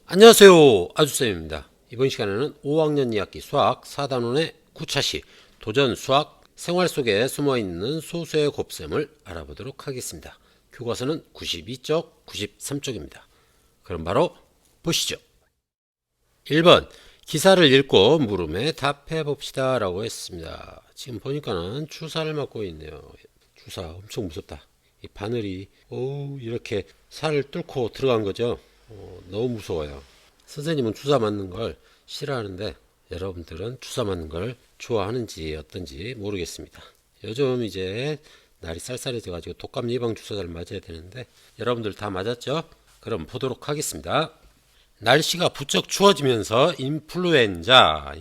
안녕하세요, 아주쌤입니다. 이번 시간에는 5학년 2학기 수학 4단원의 9차시 도전 수학 생활 속에 숨어있는 소수의 곱셈을 알아보도록 하겠습니다. 교과서는 92쪽, 93쪽입니다. 그럼 바로 보시죠. 1번 기사를 읽고 물음에 답해 봅시다 라고 했습니다. 지금 보니까는 주사를 맞고 있네요. 주사 엄청 무섭다. 이 바늘이 이렇게 살을 뚫고 들어간 거죠. 너무 무서워요. 선생님은 주사 맞는 걸 싫어하는데 여러분들은 주사 맞는 걸 좋아하는지 어떤지 모르겠습니다. 요즘 이제 날이 쌀쌀해져 가지고 독감 예방 주사를 맞아야 되는데 여러분들 다 맞았죠? 그럼 보도록 하겠습니다. 날씨가 부쩍 추워지면서 인플루엔자가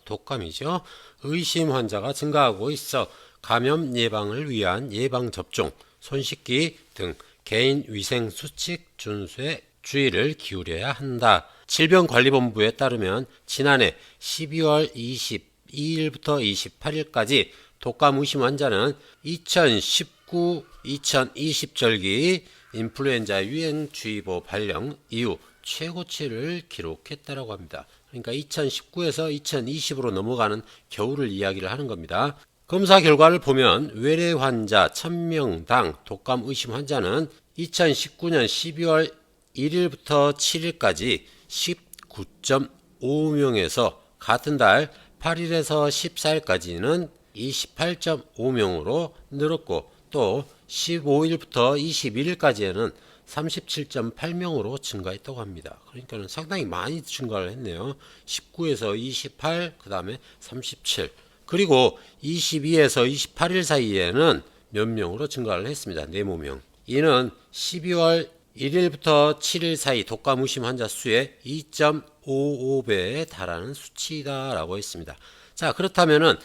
독감이죠. 의심 환자가 증가하고 있어 감염 예방을 위한 예방접종, 손 씻기 등 개인 위생 수칙 준수에 주의를 기울여야 한다. 질병관리본부에 따르면 지난해 12월 22일부터 28일까지 독감 의심 환자는 2019-2020 절기 인플루엔자 유행주의보 발령 이후 최고치를 기록했다고 합니다. 그러니까 2019에서 2020으로 넘어가는 겨울을 이야기를 하는 겁니다. 검사 결과를 보면 외래 환자 1000명당 독감 의심 환자는 2019년 12월 1일부터 7일까지 19.5명에서 같은 달 8일에서 14일까지는 28.5명으로 늘었고 또 15일부터 21일까지에는 37.8명으로 증가했다고 합니다. 그러니까 상당히 많이 증가를 했네요. 19에서 28, 그 다음에 37, 그리고 22에서 28일 사이에는 몇 명으로 증가를 했습니다. 4명. 이는 12월 1일부터 7일 사이 독감 의심 환자 수의 2.55배에 달하는 수치다라고 했습니다. 자, 그렇다면은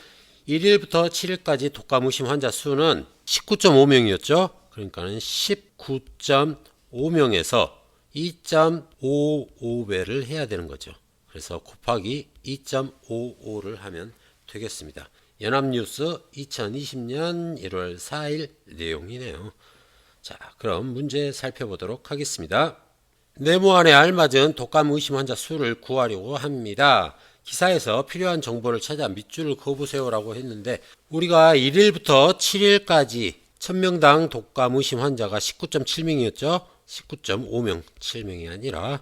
1일부터 7일까지 독감 의심 환자 수는 19.5명이었죠. 그러니까는 19.5명에서 2.55배를 해야 되는 거죠. 그래서 곱하기 2.55를 하면 되겠습니다. 연합뉴스 2020년 1월 4일 내용이네요. 자, 그럼 문제 살펴보도록 하겠습니다. 네모안에 알맞은 독감 의심 환자 수를 구하려고 합니다. 기사에서 필요한 정보를 찾아 밑줄을 그어보세요 라고 했는데 우리가 1일부터 7일까지 1000명당 독감 의심 환자가 19.7명이었죠. 19.5명, 7명이 아니라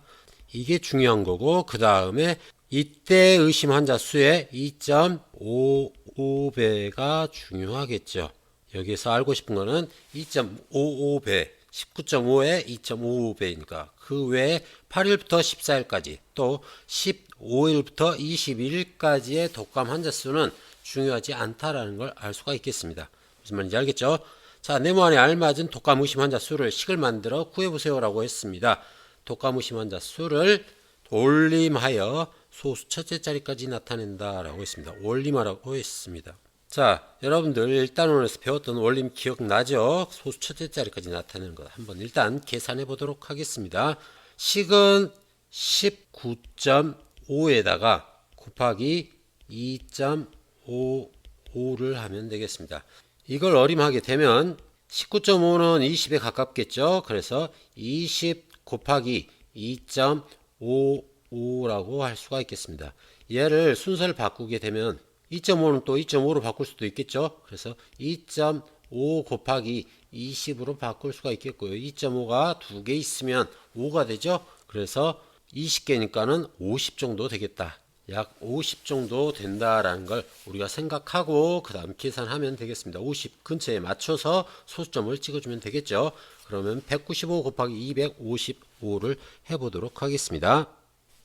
이게 중요한 거고 그 다음에 이때 의심 환자 수의 2.55배가 중요하겠죠. 여기서 알고 싶은 거는 2.55배, 19.5에 2.55배니까 그 외에 8일부터 14일까지 또 15일부터 21일까지의 독감 환자 수는 중요하지 않다라는 걸 알 수가 있겠습니다. 무슨 말인지 알겠죠? 자, 네모안에 알맞은 독감 의심 환자 수를 식을 만들어 구해보세요 라고 했습니다. 독감 의심 환자 수를 올림하여 소수 첫째 자리까지 나타낸다 라고 했습니다. 올림하라고 했습니다. 자, 여러분들 일단원에서 배웠던 원림 기억나죠? 소수 첫째 자리까지 나타내는 것 한번 일단 계산해 보도록 하겠습니다. 식은 19.5에다가 곱하기 2.55를 하면 되겠습니다. 이걸 어림하게 되면 19.5는 20에 가깝겠죠. 그래서 20 곱하기 2.55라고 할 수가 있겠습니다. 얘를 순서를 바꾸게 되면 2.5는 또 2.5로 바꿀 수도 있겠죠. 그래서 2.5 곱하기 20으로 바꿀 수가 있겠고요. 2.5가 두 개 있으면 5가 되죠. 그래서 20개니까는 50 정도 되겠다. 약 50 정도 된다라는 걸 우리가 생각하고 그 다음 계산하면 되겠습니다. 50 근처에 맞춰서 소수점을 찍어주면 되겠죠. 그러면 195 곱하기 255를 해보도록 하겠습니다.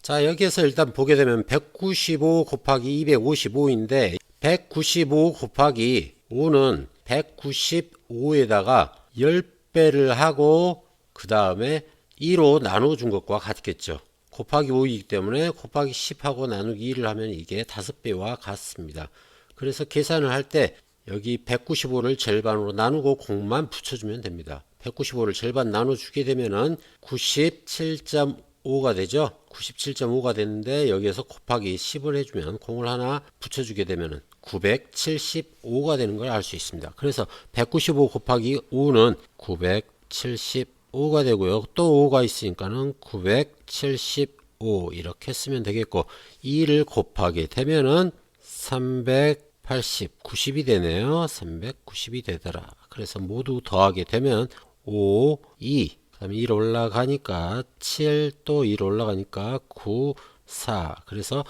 자, 여기에서 일단 보게 되면 195 곱하기 255인데 195 곱하기 5는 195에다가 10배를 하고 그 다음에 2로 나눠준 것과 같겠죠. 곱하기 5이기 때문에 곱하기 10하고 나누기 2를 하면 이게 5배와 같습니다. 그래서 계산을 할 때 여기 195를 절반으로 나누고 공만 붙여주면 됩니다. 195를 절반 나눠주게 되면은 97.5가 되죠. 97.5가 되는데 여기에서 곱하기 10을 해주면 공을 하나 붙여주게 되면은 975가 되는 걸 알 수 있습니다. 그래서 195 곱하기 5는 975 5가 되고요. 또 5가 있으니까는 975 이렇게 쓰면 되겠고 2를 곱하게 되면은 380, 90이 되네요. 390이 되더라. 그래서 모두 더하게 되면 5, 2, 그 다음에 1 올라가니까 7, 또 1 올라가니까 9, 4. 그래서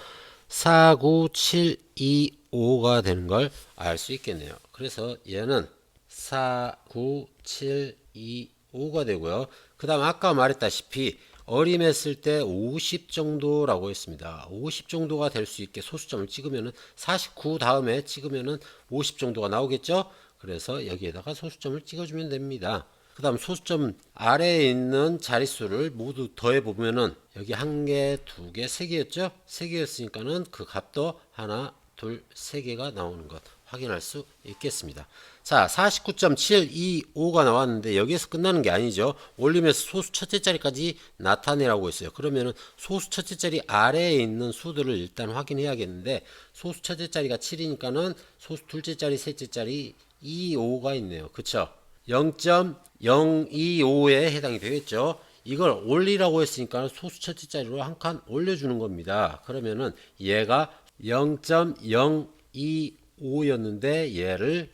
4, 9, 7, 2, 5가 되는 걸 알 수 있겠네요. 그래서 얘는 4, 9, 7, 2, 5가 되고요. 그 다음 아까 말했다시피 어림했을 때 50 정도라고 했습니다. 50 정도가 될 수 있게 소수점을 찍으면은 49 다음에 찍으면은 50 정도가 나오겠죠. 그래서 여기에다가 소수점을 찍어주면 됩니다. 그 다음 소수점 아래에 있는 자릿수를 모두 더해 보면은 여기 한 개, 두 개, 세 개였죠. 세 개였으니까는 그 값도 하나, 둘, 세 개가 나오는 것 확인할 수 있겠습니다. 자, 49.725가 나왔는데 여기에서 끝나는 게 아니죠. 올리면서 소수 첫째 자리까지 나타내라고 했어요. 그러면은 소수 첫째 자리 아래에 있는 수들을 일단 확인해야겠는데 소수 첫째 자리가 7이니까는 소수 둘째 자리, 셋째 자리 25가 있네요. 그쵸? 0.025에 해당이 되겠죠. 이걸 올리라고 했으니까 소수 첫째 자리로 한 칸 올려주는 겁니다. 그러면은 얘가 0.025였는데 얘를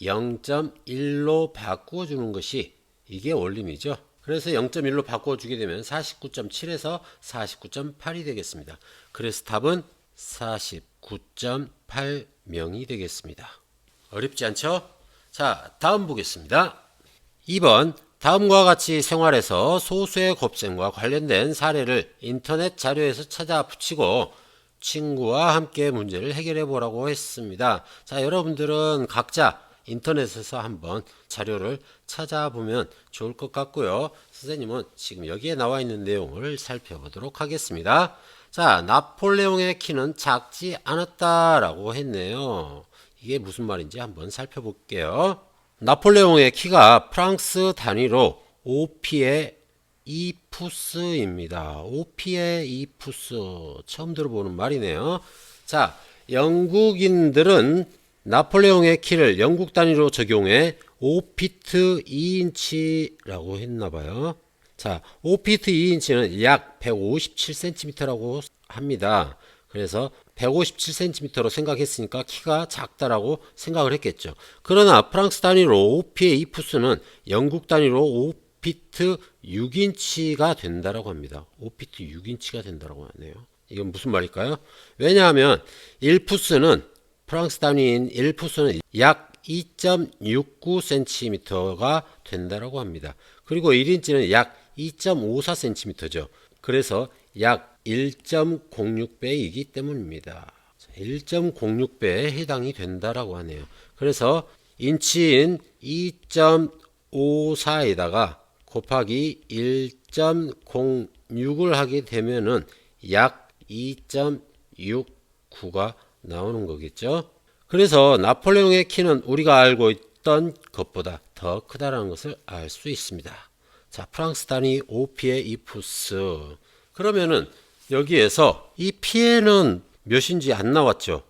0.1로 바꾸어주는 것이 이게 올림이죠. 그래서 0.1로 바꿔주게 되면 49.7에서 49.8이 되겠습니다. 그래서 답은 49.8명이 되겠습니다. 어렵지 않죠? 자, 다음 보겠습니다. 2번 다음과 같이 생활에서 소수의 곱셈과 관련된 사례를 인터넷 자료에서 찾아 붙이고 친구와 함께 문제를 해결해 보라고 했습니다. 자, 여러분들은 각자 인터넷에서 한번 자료를 찾아보면 좋을 것 같고요. 선생님은 지금 여기에 나와 있는 내용을 살펴보도록 하겠습니다. 자, 나폴레옹의 키는 작지 않았다라고 했네요. 이게 무슨 말인지 한번 살펴볼게요. 나폴레옹의 키가 프랑스 단위로 5피의 2푸스입니다. 5피의 2푸스 처음 들어보는 말이네요. 자, 영국인들은 나폴레옹의 키를 영국 단위로 적용해 5피트 2인치라고 했나봐요. 자, 5피트 2인치는 약 157cm라고 합니다. 그래서 157cm로 생각했으니까 키가 작다라고 생각을 했겠죠. 그러나 프랑스 단위로 5피의 2푸스는 영국 단위로 5피트 6인치가 된다라고 합니다. 5피트 6인치가 된다라고 하네요. 이건 무슨 말일까요? 왜냐하면 1푸스는 프랑스 단위인 1푸스는 약 2.69cm가 된다라고 합니다. 그리고 1인치는 약 2.54cm죠. 그래서 약 1.06배이기 때문입니다. 1.06배에 해당이 된다라고 하네요. 그래서 인치인 2.54에다가 곱하기 1.06을 하게 되면은 약 2.69가 나오는 거겠죠. 그래서 나폴레옹의 키는 우리가 알고 있던 것보다 더 크다라는 것을 알 수 있습니다. 자, 프랑스 단위 5피의 2푸스. 그러면은 여기에서 이 피에는 몇인지 안 나왔죠.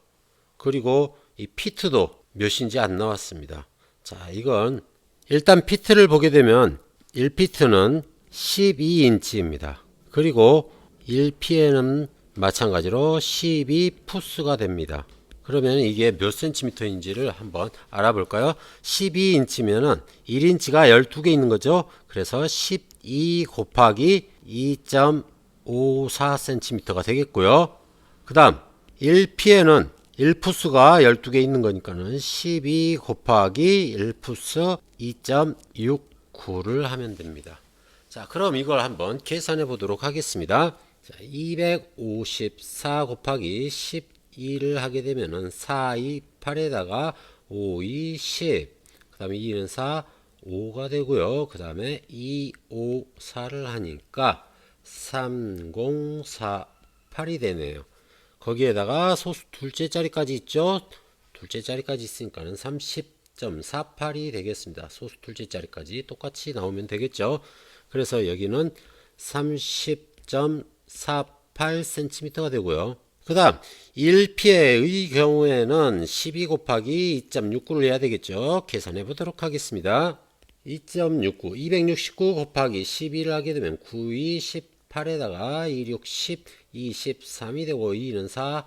그리고 이 피트도 몇인지 안 나왔습니다. 자, 이건 일단 피트를 보게 되면 1피트는 12인치입니다. 그리고 1피에는 마찬가지로 12푸스가 됩니다. 그러면 이게 몇 센티미터인지를 한번 알아볼까요? 12인치면은 1인치가 12개 있는 거죠. 그래서 12 곱하기 2.54cm가 되겠고요. 그 다음 1피에는 1푸스가 12개 있는 거니까는 12 곱하기 1푸스 2.69를 하면 됩니다. 자, 그럼 이걸 한번 계산해 보도록 하겠습니다. 자, 254 곱하기 12를 하게 되면은 4, 2, 8에다가 5, 2, 10. 그 다음에 2는 4, 5가 되고요. 그 다음에 2, 5, 4를 하니까 3048이 되네요. 거기에다가 소수 둘째 자리까지 있죠. 둘째 자리까지 있으니까는 30.48이 되겠습니다. 소수 둘째 자리까지 똑같이 나오면 되겠죠. 그래서 여기는 30.48cm가 되고요. 그 다음 1피의 경우에는 12 곱하기 2.69를 해야 되겠죠. 계산해 보도록 하겠습니다. 2.69, 269 곱하기 11을 하게 되면 9, 2, 18에다가 2, 6, 10, 23이 되고 2는 4,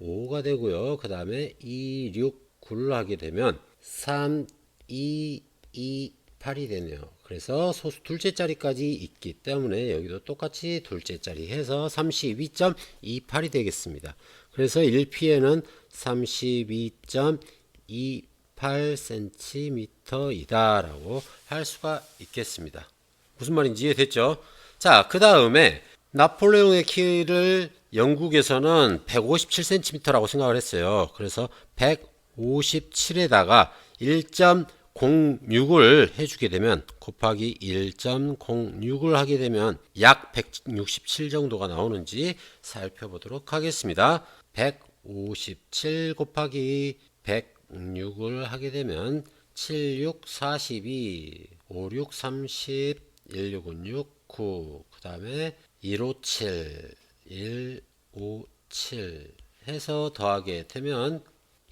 5가 되고요. 그 다음에 2, 6, 9를 하게 되면 3, 2, 2, 8이 되네요. 그래서 소수 둘째 자리까지 있기 때문에 여기도 똑같이 둘째 자리 해서 32.28이 되겠습니다. 그래서 1P에는 32.28cm 이다라고 할 수가 있겠습니다. 무슨 말인지 이해됐죠? 자, 그 다음에 나폴레옹의 키를 영국에서는 157cm라고 생각을 했어요. 그래서 157에다가 1.06을 해주게 되면 곱하기 1.06을 하게 되면 약 167 정도가 나오는지 살펴보도록 하겠습니다. 157 곱하기 106을 하게 되면 7, 6, 42, 5, 6, 30, 1, 6은 6, 9, 그 다음에 157, 157 해서 더하게 되면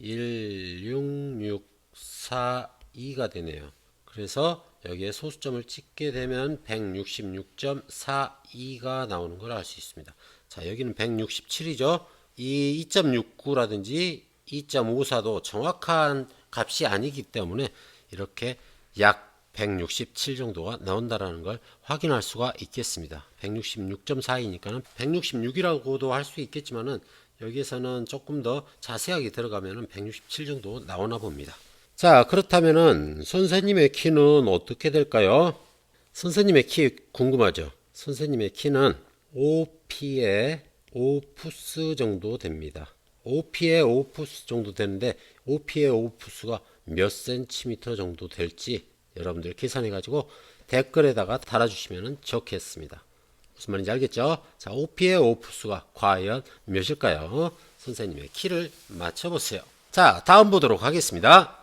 16642가 되네요. 그래서 여기에 소수점을 찍게 되면 166.42가 나오는 걸 알 수 있습니다. 자, 여기는 167이죠. 이 2.69라든지 2.54도 정확한 값이 아니기 때문에 이렇게 약 167 정도가 나온다라는 걸 확인할 수가 있겠습니다. 166.42니까는 166이라고도 할 수 있겠지만은 여기에서는 조금 더 자세하게 들어가면은 167 정도 나오나 봅니다. 자, 그렇다면은 선생님의 키는 어떻게 될까요? 선생님의 키 궁금하죠? 선생님의 키는 5P에 5푸스 정도 됩니다. 5P에 5푸스 정도 되는데 5P에 5푸스가 몇 센티미터 정도 될지 여러분들 계산해 가지고 댓글에다가 달아주시면 좋겠습니다. 무슨 말인지 알겠죠? 자, 5P의 5푸스가 과연 몇일까요? 선생님의 키를 맞춰보세요. 자, 다음 보도록 하겠습니다.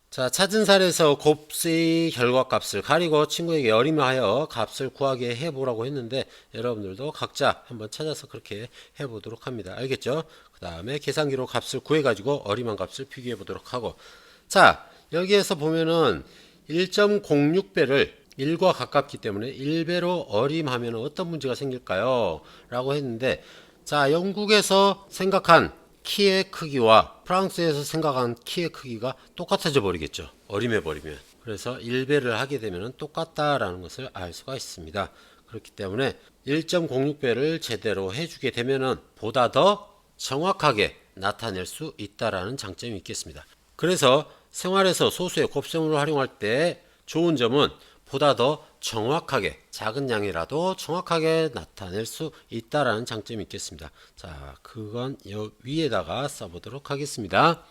자, 찾은 사례에서 곱수의 결과값을 가리고 친구에게 어림하여 값을 구하게 해보라고 했는데 여러분들도 각자 한번 찾아서 그렇게 해보도록 합니다. 알겠죠? 그 다음에 계산기로 값을 구해가지고 어림한 값을 비교해 보도록 하고, 자, 여기에서 보면은 1.06배를 1과 가깝기 때문에 1배로 어림하면 어떤 문제가 생길까요? 라고 했는데, 자, 영국에서 생각한 키의 크기와 프랑스에서 생각한 키의 크기가 똑같아져 버리겠죠. 어림해 버리면. 그래서 1배를 하게 되면 똑같다라는 것을 알 수가 있습니다. 그렇기 때문에 1.06배를 제대로 해주게 되면 보다 더 정확하게 나타낼 수 있다라는 장점이 있겠습니다. 그래서 생활에서 소수의 곱셈을 활용할 때 좋은 점은 보다 더 정확하게 작은 양이라도 정확하게 나타낼 수 있다라는 장점이 있겠습니다. 자, 그건 위에다가 써보도록 하겠습니다.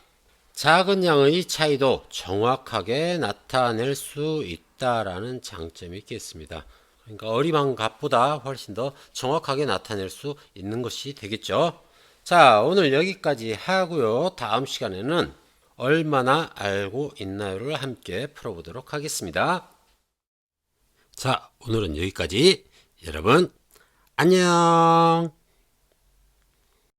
작은 양의 차이도 정확하게 나타낼 수 있다라는 장점이 있겠습니다. 그러니까 어림한 값보다 훨씬 더 정확하게 나타낼 수 있는 것이 되겠죠. 자, 오늘 여기까지 하고요. 다음 시간에는 얼마나 알고 있나요를 함께 풀어보도록 하겠습니다. 자, 오늘은 여기까지. 여러분, 안녕!